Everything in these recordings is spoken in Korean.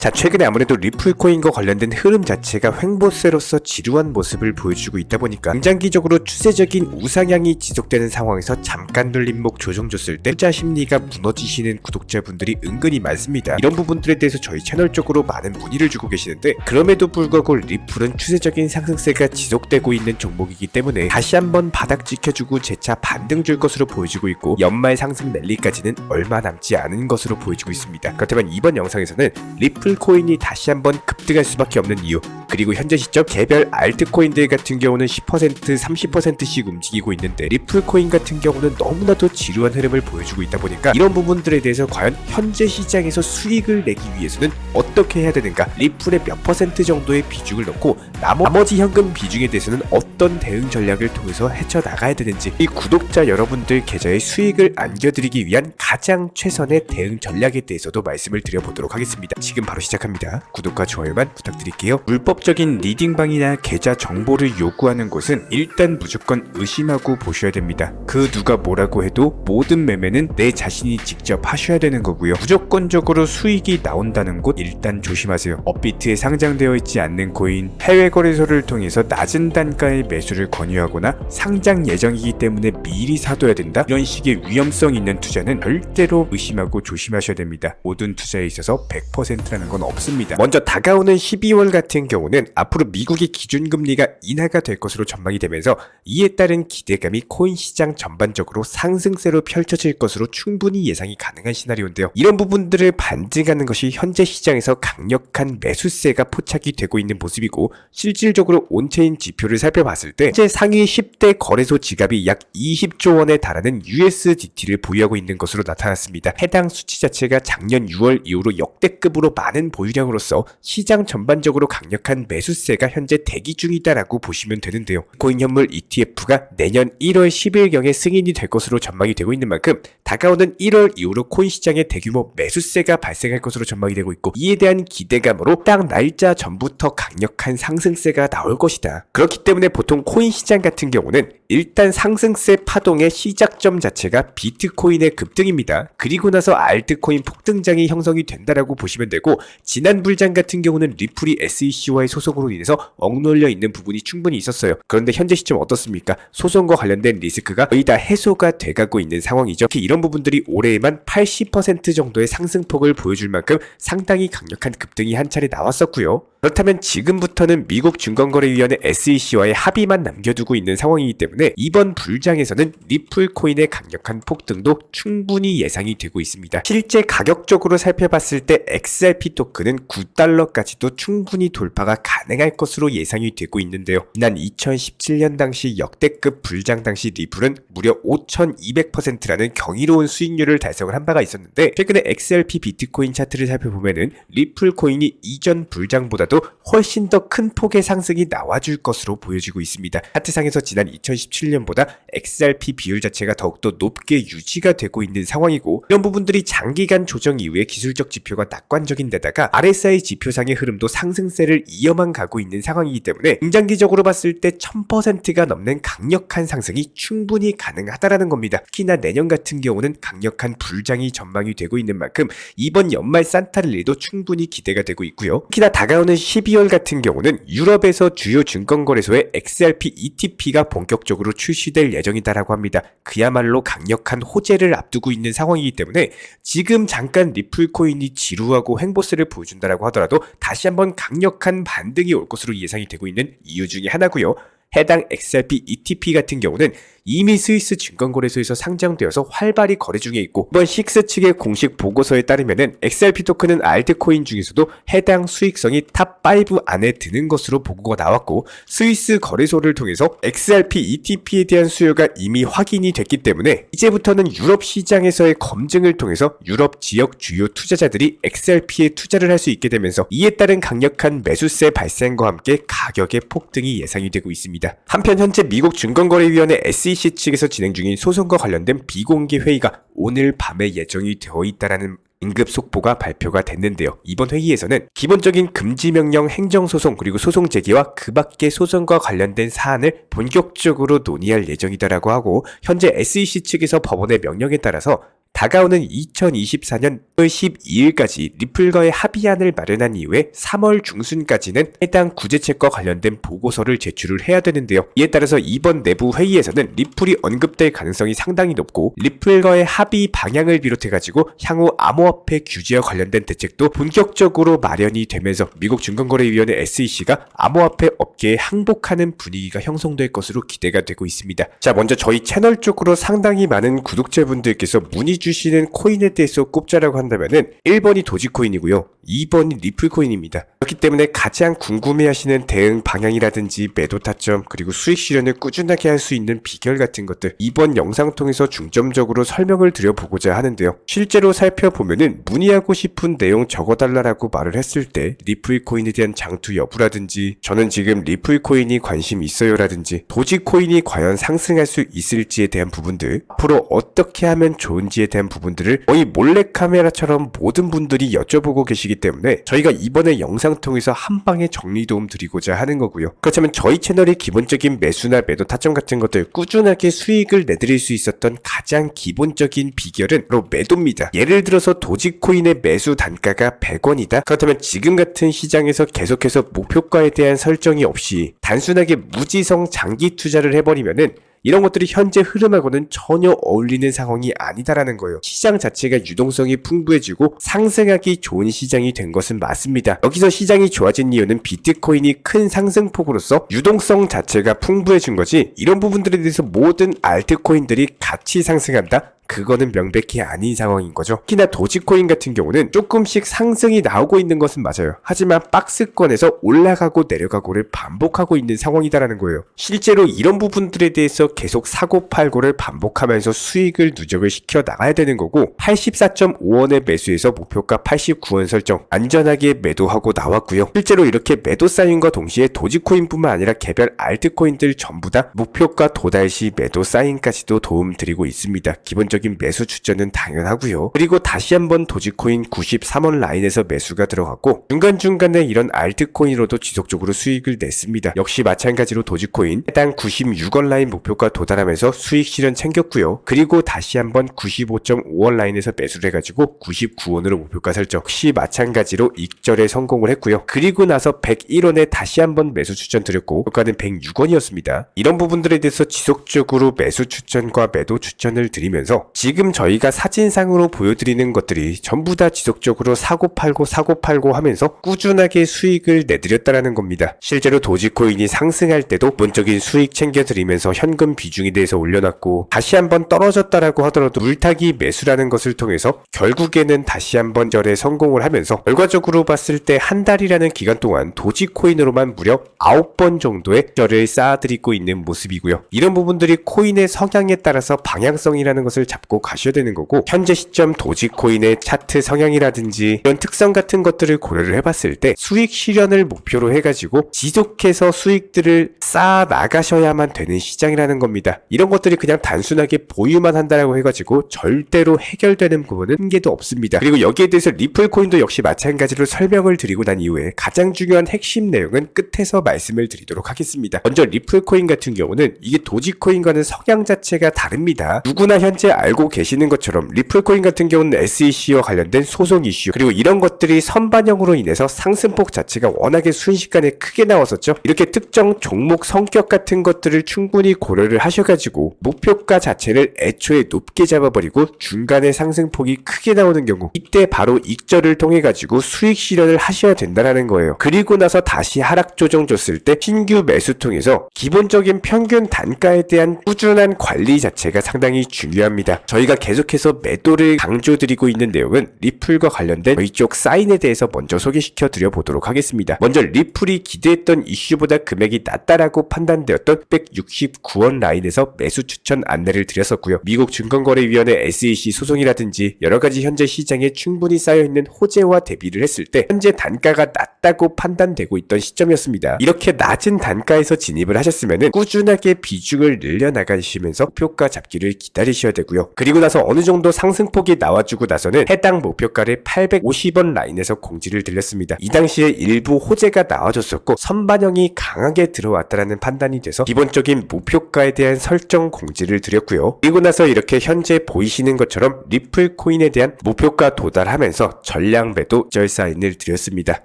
자, 최근에 아무래도 리플 코인과 관련된 흐름 자체가 횡보세로서 지루한 모습을 보여주고 있다 보니까 중장기적으로 추세적인 우상향이 지속되는 상황에서 잠깐 눌림목 조정줬을 때 투자 심리가 무너지시는 구독자분들이 은근히 많습니다. 이런 부분들에 대해서 저희 채널 쪽으로 많은 문의를 주고 계시는데, 그럼에도 불구하고 리플은 추세적인 상승세가 지속되고 있는 종목이기 때문에 다시 한번 바닥 지켜주고 재차 반등 줄 것으로 보여지고 있고, 연말 상승 랠리까지는 얼마 남지 않은 것으로 보여지고 있습니다. 그렇다면 이번 영상에서는 리플 코인이 다시 한번 급등할 수밖에 없는 이유, 그리고 현재 시점 개별 알트코인들 같은 경우는 10%, 30%씩 움직이고 있는데 리플 코인 같은 경우는 너무나도 지루한 흐름을 보여주고 있다 보니까 이런 부분들에 대해서 과연 현재 시장에서 수익을 내기 위해서는 어떻게 해야 되는가, 리플의 몇 퍼센트 정도의 비중을 넣고 나머지 현금 비중에 대해서는 어떤 대응 전략을 통해서 헤쳐나가야 되는지, 이 구독자 여러분들 계좌에 수익을 안겨드리기 위한 가장 최선의 대응 전략에 대해서도 말씀을 드려보도록 하겠습니다. 지금 바로 시작합니다. 구독과 좋아요만 부탁드릴게요. 불법적인 리딩방이나 계좌 정보를 요구하는 곳은 일단 무조건 의심하고 보셔야 됩니다. 그 누가 뭐라고 해도 모든 매매는 내 자신이 직접 하셔야 되는 거고요. 무조건적으로 수익이 나온다는 곳 일단 조심하세요. 업비트에 상장되어 있지 않는 코인, 해외 거래소를 통해서 낮은 단가의 매수를 권유하거나 상장 예정이기 때문에 미리 사둬야 된다, 이런 식의 위험성 있는 투자는 절대로 의심하고 조심하셔야 됩니다. 모든 투자에 있어서 100%라는 건 없습니다. 먼저 다가오는 12월 같은 경우는 앞으로 미국의 기준금리가 인하가 될 것으로 전망이 되면서 이에 따른 기대감이 코인 시장 전반적으로 상승세로 펼쳐질 것으로 충분히 예상이 가능한 시나리오인데요. 이런 부분들을 반증하는 것이 현재 시장에서 강력한 매수세가 포착이 되고 있는 모습이고, 실질적으로 온체인 지표를 살펴봤을 때 현재 상위 10대 거래소 지갑이 약 20조 원에 달하는 USDT를 보유하고 있는 것으로 나타났습니다. 해당 수치 자체가 작년 6월 이후로 역대급으로 많은 보유량으로서 시장 전반적으로 강력한 매수세가 현재 대기 중이다라고 보시면 되는데요. 코인 현물 ETF가 내년 1월 10일경에 승인이 될 것으로 전망이 되고 있는 만큼 다가오는 1월 이후로 코인 시장에 대규모 매수세가 발생할 것으로 전망이 되고 있고, 이에 대한 기대감으로 딱 날짜 전부터 강력한 상승세가 나올 것이다. 그렇기 때문에 보통 코인 시장 같은 경우는 일단 상승세 파동의 시작점 자체가 비트코인의 급등입니다. 그리고 나서 알트코인 폭등장이 형성이 된다라고 보시면 되고, 지난 불장 같은 경우는 리플이 SEC와의 소송으로 인해서 억눌려 있는 부분이 충분히 있었어요. 그런데 현재 시점 어떻습니까? 소송과 관련된 리스크가 거의 다 해소가 돼가고 있는 상황이죠. 특히 이런 부분들이 올해에만 80% 정도의 상승폭을 보여줄 만큼 상당히 강력한 급등이 한 차례 나왔었고요. 그렇다면 지금부터는 미국 증권거래위원회 SEC와의 합의만 남겨두고 있는 상황이기 때문에 이번 불장에서는 리플 코인의 강력한 폭등도 충분히 예상이 되고 있습니다. 실제 가격적으로 살펴봤을 때 XRP 토큰은 9달러까지도 충분히 돌파가 가능할 것으로 예상이 되고 있는데요. 지난 2017년 당시 역대급 불장 당시 리플은 무려 5200%라는 경이로운 수익률을 달성을 한 바가 있었는데, 최근에 XRP 비트코인 차트를 살펴보면은 리플 코인이 이전 불장보다도 훨씬 더 큰 폭의 상승이 나와줄 것으로 보여지고 있습니다. 차트상에서 지난 2017년보다 XRP 비율 자체가 더욱더 높게 유지가 되고 있는 상황이고, 이런 부분들이 장기간 조정 이후에 기술적 지표가 낙관적인 데다가 RSI 지표상의 흐름도 상승세를 이어만 가고 있는 상황이기 때문에 중장기적으로 봤을 때 1000%가 넘는 강력한 상승이 충분히 가능하다라는 겁니다. 특히나 내년 같은 경우는 강력한 불장이 전망이 되고 있는 만큼 이번 연말 산타랠리도 충분히 기대가 되고 있고요. 특히나 다가오는 12월 같은 경우는 유럽에서 주요 증권거래소에 XRP ETP가 본격적으로 출시될 예정이다라고 합니다. 그야말로 강력한 호재를 앞두고 있는 상황이기 때문에 지금 잠깐 리플 코인이 지루하고 횡보세를 보여준다라고 하더라도 다시 한번 강력한 반등이 올 것으로 예상이 되고 있는 이유 중에 하나고요. 해당 XRP ETP 같은 경우는 이미 스위스 증권거래소에서 상장되어서 활발히 거래 중에 있고, 이번 식스 측의 공식 보고서에 따르면은 XRP 토큰은 알트코인 중에서도 해당 수익성이 탑5 안에 드는 것으로 보고가 나왔고, 스위스 거래소를 통해서 XRP ETP에 대한 수요가 이미 확인이 됐기 때문에 이제부터는 유럽 시장에서의 검증을 통해서 유럽 지역 주요 투자자들이 XRP에 투자를 할 수 있게 되면서 이에 따른 강력한 매수세 발생과 함께 가격의 폭등이 예상이 되고 있습니다. 한편 현재 미국 증권거래위원회 SEC 측에서 진행 중인 소송과 관련된 비공개 회의가 오늘 밤에 예정이 되어 있다라는 응급 속보가 발표가 됐는데요. 이번 회의에서는 기본적인 금지명령 행정소송 그리고 소송 제기와 그 밖의 소송과 관련된 사안을 본격적으로 논의할 예정이다라고 하고, 현재 SEC 측에서 법원의 명령에 따라서 다가오는 2024년 1월 12일까지 리플과의 합의안을 마련한 이후에 3월 중순까지는 해당 구제책과 관련된 보고서를 제출을 해야 되는데요. 이에 따라서 이번 내부 회의에서는 리플이 언급될 가능성이 상당히 높고 리플과의 합의 방향을 비롯해가지고 향후 암호화폐 규제와 관련된 대책도 본격적으로 마련이 되면서 미국 증권거래위원회 SEC가 암호화폐 업계에 항복하는 분위기가 형성될 것으로 기대가 되고 있습니다. 자, 먼저 저희 채널 쪽으로 상당히 많은 구독자분들께서 문의 주시는 코인에 대해서 꼽자라고 한다면은 1번이 도지코인이고요. 2번이 리플코인입니다. 그렇기 때문에 가장 궁금해하시는 대응 방향이라든지 매도 타점 그리고 수익 실현을 꾸준하게 할 수 있는 비결 같은 것들 이번 영상 통해서 중점적으로 설명을 드려보고자 하는데요. 실제로 살펴보면은 문의하고 싶은 내용 적어달라고 말을 했을 때 리플코인에 대한 장투 여부라든지 저는 지금 리플코인이 관심 있어요라든지 도지코인이 과연 상승할 수 있을지에 대한 부분들 앞으로 어떻게 하면 좋은지에 대한 부분들을 거의 몰래카메라처럼 모든 분들이 여쭤보고 계시기 때문에 저희가 이번에 영상 통해서 한방에 정리 도움 드리고자 하는 거고요. 그렇다면 저희 채널의 기본적인 매수나 매도 타점 같은 것들 꾸준하게 수익을 내드릴 수 있었던 가장 기본적인 비결은 바로 매도입니다. 예를 들어서 도지코인의 매수 단가가 100원이다. 그렇다면 지금 같은 시장에서 계속해서 목표가에 대한 설정이 없이 단순하게 무지성 장기 투자를 해버리면은 이런 것들이 현재 흐름하고는 전혀 어울리는 상황이 아니다라는 거예요. 시장 자체가 유동성이 풍부해지고 상승하기 좋은 시장이 된 것은 맞습니다. 여기서 시장이 좋아진 이유는 비트코인이 큰 상승폭으로서 유동성 자체가 풍부해진 거지 이런 부분들에 대해서 모든 알트코인들이 같이 상승한다? 그거는 명백히 아닌 상황인 거죠. 특히나 도지코인 같은 경우는 조금씩 상승이 나오고 있는 것은 맞아요. 하지만 박스권에서 올라가고 내려가고를 반복하고 있는 상황이다라는 거예요. 실제로 이런 부분들에 대해서 계속 사고팔고를 반복하면서 수익을 누적을 시켜 나가야 되는 거고 84.5원의 매수에서 목표가 89원 설정 안전하게 매도하고 나왔고요. 실제로 이렇게 매도 사인과 동시에 도지코인뿐만 아니라 개별 알트코인들 전부 다 목표가 도달 시 매도 사인까지도 도움 드리고 있습니다. 기본적인 매수 추천은 당연하고요. 그리고 다시 한번 도지코인 93원 라인에서 매수가 들어갔고 중간중간에 이런 알트코인으로도 지속적으로 수익을 냈습니다. 역시 마찬가지로 도지코인 해당 96원 라인 목표가 도달하면서 수익 실현 챙겼고요. 그리고 다시 한번 95.5원 라인에서 매수를 해가지고 99원으로 목표가 설정 역시 마찬가지로 익절에 성공을 했고요. 그리고 나서 101원에 다시 한번 매수 추천 드렸고 목표가는 106원이었습니다. 이런 부분들에 대해서 지속적으로 매수 추천과 매도 추천을 드리면서 지금 저희가 사진상으로 보여드리는 것들이 전부 다 지속적으로 사고 팔고 하면서 꾸준하게 수익을 내드렸다라는 겁니다. 실제로 도지코인이 상승할 때도 기본적인 수익 챙겨드리면서 현금 비중에 대해서 올려놨고 다시 한번 떨어졌다라고 하더라도 물타기 매수라는 것을 통해서 결국에는 다시 한번 절에 성공을 하면서 결과적으로 봤을 때 한 달이라는 기간 동안 도지코인으로만 무려 9번 정도의 절을 쌓아드리고 있는 모습이고요. 이런 부분들이 코인의 성향에 따라서 방향성이라는 것을 잡고 가셔야 되는 거고 현재 시점 도지코인의 차트 성향이라든지 이런 특성 같은 것들을 고려를 해봤을 때 수익 실현을 목표로 해가지고 지속해서 수익들을 쌓아 나가셔야만 되는 시장이라는 겁니다. 이런 것들이 그냥 단순하게 보유만 한다라고 해가지고 절대로 해결되는 부분은 한 개도 없습니다. 그리고 여기에 대해서 리플코인도 역시 마찬가지로 설명을 드리고 난 이후에 가장 중요한 핵심 내용은 끝에서 말씀을 드리도록 하겠습니다. 먼저 리플코인 같은 경우는 이게 도지코인과는 성향 자체가 다릅니다. 누구나 현재 알고 계시는 것처럼 리플코인 같은 경우는 SEC와 관련된 소송 이슈 그리고 이런 것들이 선반영으로 인해서 상승폭 자체가 워낙에 순식간에 크게 나왔었죠. 이렇게 특정 종목 성격 같은 것들을 충분히 고려를 하셔가지고 목표가 자체를 애초에 높게 잡아버리고 중간에 상승폭이 크게 나오는 경우 이때 바로 익절을 통해 가지고 수익 실현을 하셔야 된다는 거예요. 그리고 나서 다시 하락 조정 줬을 때 신규 매수 통해서 기본적인 평균 단가에 대한 꾸준한 관리 자체가 상당히 중요합니다. 저희가 계속해서 매도를 강조드리고 있는 내용은 리플과 관련된 저희 쪽 사인에 대해서 먼저 소개시켜 드려 보도록 하겠습니다. 먼저 리플이 기대했던 이슈보다 금액이 낮다라고 판단되었던 169원 라인에서 매수 추천 안내를 드렸었고요. 미국 증권거래위원회 SEC 소송이라든지 여러가지 현재 시장에 충분히 쌓여있는 호재와 대비를 했을 때 현재 단가가 낮다고 판단되고 있던 시점이었습니다. 이렇게 낮은 단가에서 진입을 하셨으면 꾸준하게 비중을 늘려나가시면서 목표가 잡기를 기다리셔야 되고요. 있었고요. 그리고 나서 어느 정도 상승폭이 나와주고 나서는 해당 목표가를 850원 라인에서 공지를 들렸습니다. 이 당시에 일부 호재가 나와줬었고 선반영이 강하게 들어왔다라는 판단이 돼서 기본적인 목표가에 대한 설정 공지를 드렸고요. 그리고 나서 이렇게 현재 보이시는 것처럼 리플 코인에 대한 목표가 도달하면서 전량 매도 절 사인을 드렸습니다.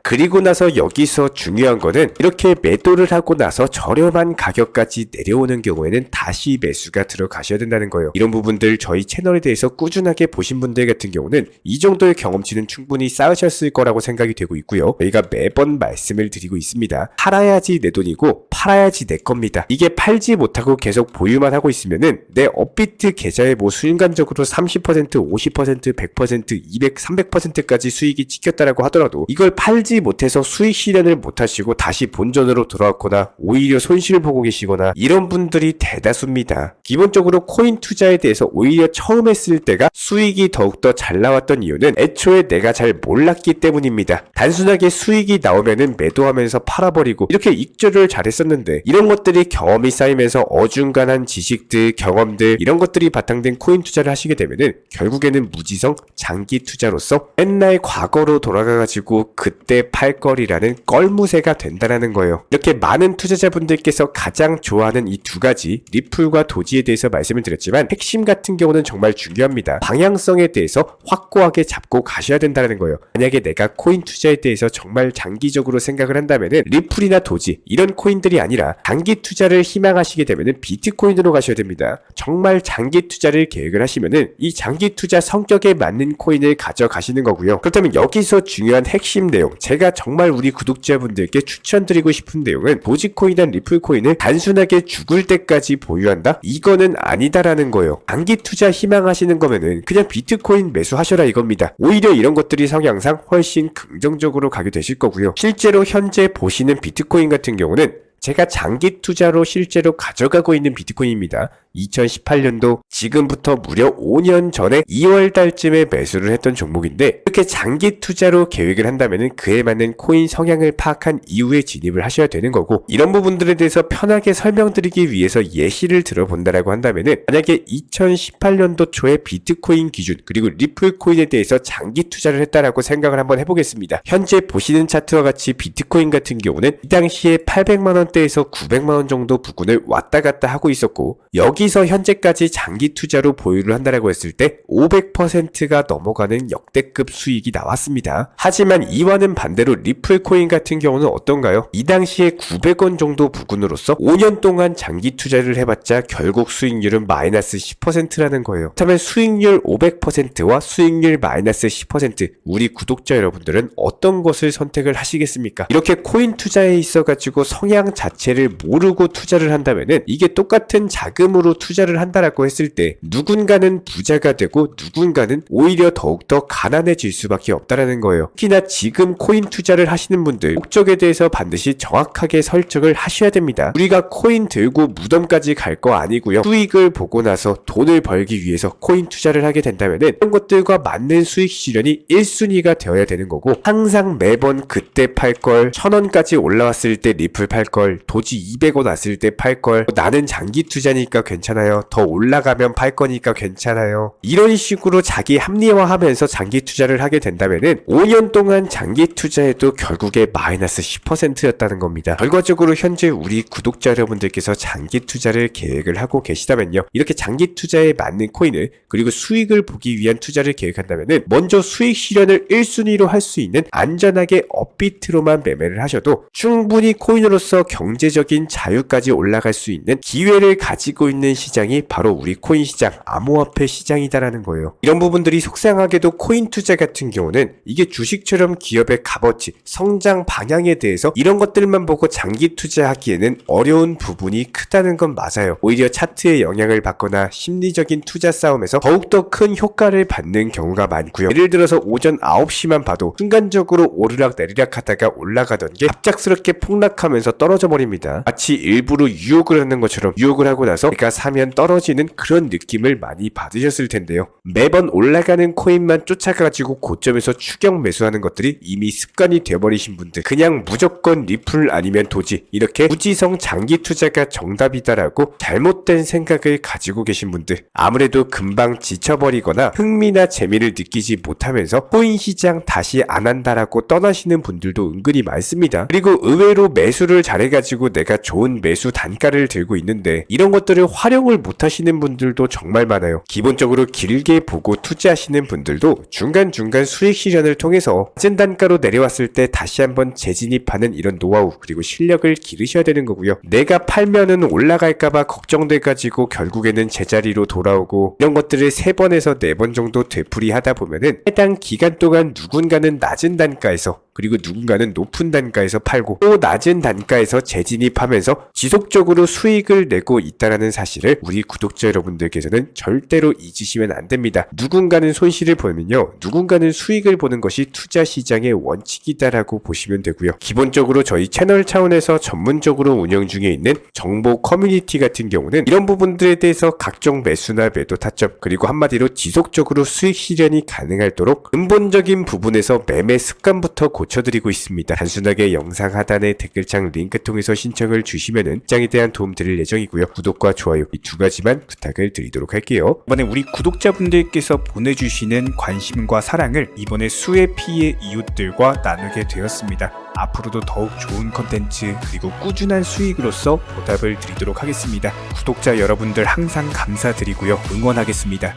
그리고 나서 여기서 중요한 거는 이렇게 매도를 하고 나서 저렴한 가격까지 내려오는 경우에는 다시 매수가 들어가셔야 된다는 거예요. 이런 부분들 저희 채널에 대해서 꾸준하게 보신 분들 같은 경우는 이 정도의 경험치는 충분히 쌓으셨을 거라고 생각이 되고 있고요. 저희가 매번 말씀을 드리고 있습니다. 팔아야지 내 돈이고 팔아야지 내 겁니다. 이게 팔지 못하고 계속 보유만 하고 있으면은 내 업비트 계좌에 뭐 순간적으로 30%, 50%, 100%, 200, 300%까지 수익이 찍혔다라고 하더라도 이걸 팔지 못해서 수익 실현을 못하시고 다시 본전으로 돌아왔거나 오히려 손실을 보고 계시거나 이런 분들이 대다수입니다. 기본적으로 코인 투자에 대해서 오히려 처음 했을 때가 수익이 더욱더 잘 나왔던 이유는 애초에 내가 잘 몰랐기 때문입니다. 단순하게 수익이 나오면은 매도하면서 팔아버리고 이렇게 익절을 잘했었는데 이런 것들이 경험이 쌓이면서 어중간한 지식들, 경험들 이런 것들이 바탕된 코인 투자를 하시게 되면은 결국에는 무지성 장기 투자로서 맨날 과거로 돌아가가지고 그때 팔 거리라는 껄무새가 된다라는 거예요. 이렇게 많은 투자자분들께서 가장 좋아하는 이 두 가지 리플과 도지에 대해서 말씀을 드렸지만 핵심 같은 경우는 정말 중요합니다. 방향성에 대해서 확고하게 잡고 가셔야 된다는 거예요. 만약에 내가 코인 투자에 대해서 정말 장기적으로 생각을 한다면은 리플이나 도지 이런 코인들이 아니라 장기 투자를 희망하시게 되면은 비트코인으로 가셔야 됩니다. 정말 장기 투자를 계획을 하시면은 이 장기 투자 성격에 맞는 코인을 가져가시는 거고요. 그렇다면 여기서 중요한 핵심 내용, 제가 정말 우리 구독자분들께 추천드리고 싶은 내용은 도지코인이나 리플코인을 단순하게 죽을 때까지 보유한다? 이거는 아니다라는 거예요. 장기 투자 희망하시는 거면은 그냥 비트코인 매수하셔라 이겁니다. 오히려 이런 것들이 성향상 훨씬 긍정적으로 가게 되실 거고요. 실제로 현재 보시는 비트코인 같은 경우는 제가 장기 투자로 실제로 가져가고 있는 비트코인입니다. 2018년도 지금부터 무려 5년 전에 2월 달쯤에 매수를 했던 종목인데 이렇게 장기 투자로 계획을 한다면 그에 맞는 코인 성향을 파악한 이후에 진입을 하셔야 되는 거고 이런 부분들에 대해서 편하게 설명드리기 위해서 예시를 들어본다라고 한다면 만약에 2018년도 초에 비트코인 기준 그리고 리플코인에 대해서 장기 투자를 했다라고 생각을 한번 해보겠습니다. 현재 보시는 차트와 같이 비트코인 같은 경우는 이 당시에 800만원대에서 900만원 정도 부근을 왔다 갔다 하고 있었고 여기서 현재까지 장기 투자로 보유를 한다라고 했을 때 500%가 넘어가는 역대급 수익이 나왔습니다. 하지만 이와는 반대로 리플코인 같은 경우는 어떤가요? 이 당시에 900원 정도 부근으로서 5년 동안 장기 투자를 해봤자 결국 수익률은 마이너스 10%라는 거예요. 그렇다면 수익률 500%와 수익률 마이너스 10% 우리 구독자 여러분들은 어떤 것을 선택을 하시겠습니까? 이렇게 코인 투자에 있어가지고 성향 자체를 모르고 투자를 한다면은 이게 똑같은 자금으로 투자를 한다라고 했을 때 누군가는 부자가 되고 누군가는 오히려 더욱더 가난해질 수밖에 없다라는 거예요. 특히나 지금 코인 투자를 하시는 분들 목적에 대해서 반드시 정확하게 설정을 하셔야 됩니다. 우리가 코인 들고 무덤까지 갈 거 아니고요. 수익을 보고 나서 돈을 벌기 위해서 코인 투자를 하게 된다면은 이런 것들과 맞는 수익 실현이 1순위가 되어야 되는 거고 항상 매번 그때 팔걸 1000원까지 올라왔을 때 리플 팔걸 도지 200원 왔을 때 팔걸 나는 장기 투자니까 괜찮아요. 더 올라가면 팔 거니까 괜찮아요. 이런 식으로 자기 합리화하면서 장기 투자를 하게 된다면은 5년 동안 장기 투자해도 결국에 마이너스 10%였다는 겁니다. 결과적으로 현재 우리 구독자 여러분들께서 장기 투자를 계획을 하고 계시다면요. 이렇게 장기 투자에 맞는 코인을 그리고 수익을 보기 위한 투자를 계획한다면은 먼저 수익 실현을 1순위로 할 수 있는 안전하게 업비트로만 매매를 하셔도 충분히 코인으로서 경제적인 자유까지 올라갈 수 있는 기회를 가지고 있는 시장이 바로 우리 코인 시장, 암호화폐 시장이다라는 거예요. 이런 부분들이 속상하게도 코인 투자 같은 경우는 이게 주식처럼 기업의 값어치, 성장 방향에 대해서 이런 것들만 보고 장기 투자하기에는 어려운 부분이 크다는 건 맞아요. 오히려 차트의 영향을 받거나 심리적인 투자 싸움에서 더욱더 큰 효과를 받는 경우가 많고요. 예를 들어서 오전 9시만 봐도 순간적으로 오르락 내리락 하다가 올라가던 게 갑작스럽게 폭락하면서 떨어져 떨어져 버립니다. 마치 일부러 유혹을 하는 것처럼 유혹을 하고 나서 내가 사면 떨어지는 그런 느낌을 많이 받으셨을 텐데요. 매번 올라가는 코인만 쫓아가지고 고점에서 추격 매수하는 것들이 이미 습관이 되어버리신 분들, 그냥 무조건 리플 아니면 도지, 이렇게 무지성 장기 투자가 정답이다라고 잘못된 생각을 가지고 계신 분들, 아무래도 금방 지쳐버리거나 흥미나 재미를 느끼지 못하면서 코인 시장 다시 안 한다라고 떠나시는 분들도 은근히 많습니다. 그리고 의외로 매수를 잘해가지고 내가 좋은 매수 단가를 들고 있는데 이런 것들을 활용을 못하시는 분들도 정말 많아요. 기본적으로 길게 보고 투자하시는 분들도 중간중간 수익 실현을 통해서 낮은 단가로 내려왔을 때 다시 한번 재진입하는 이런 노하우 그리고 실력을 기르셔야 되는 거고요. 내가 팔면은 올라갈까봐 걱정돼가지고 결국에는 제자리로 돌아오고 이런 것들을 3번에서 4번 정도 되풀이하다 보면은 해당 기간 동안 누군가는 낮은 단가에서 그리고 누군가는 높은 단가에서 팔고 또 낮은 단가에서 재진입하면서 지속적으로 수익을 내고 있다는 사실을 우리 구독자 여러분들께서는 절대로 잊으시면 안 됩니다. 누군가는 손실을 보면요, 누군가는 수익을 보는 것이 투자 시장의 원칙이다라고 보시면 되고요. 기본적으로 저희 채널 차원에서 전문적으로 운영 중에 있는 정보 커뮤니티 같은 경우는 이런 부분들에 대해서 각종 매수나 매도 타점 그리고 한마디로 지속적으로 수익 실현이 가능하도록 근본적인 부분에서 매매 습관부터 고쳐드리고 있습니다. 단순하게 영상 하단의 댓글창 링크 통해서 신청을 주시면은 시장에 대한 도움 드릴 예정이고요. 구독과 좋아요 이 2가지만 부탁을 드리도록 할게요. 이번에 우리 구독자분들께서 보내주시는 관심과 사랑을 이번에 수혜 피해 이웃들과 나누게 되었습니다. 앞으로도 더욱 좋은 컨텐츠 그리고 꾸준한 수익으로서 보답을 드리도록 하겠습니다. 구독자 여러분들 항상 감사드리고요. 응원하겠습니다.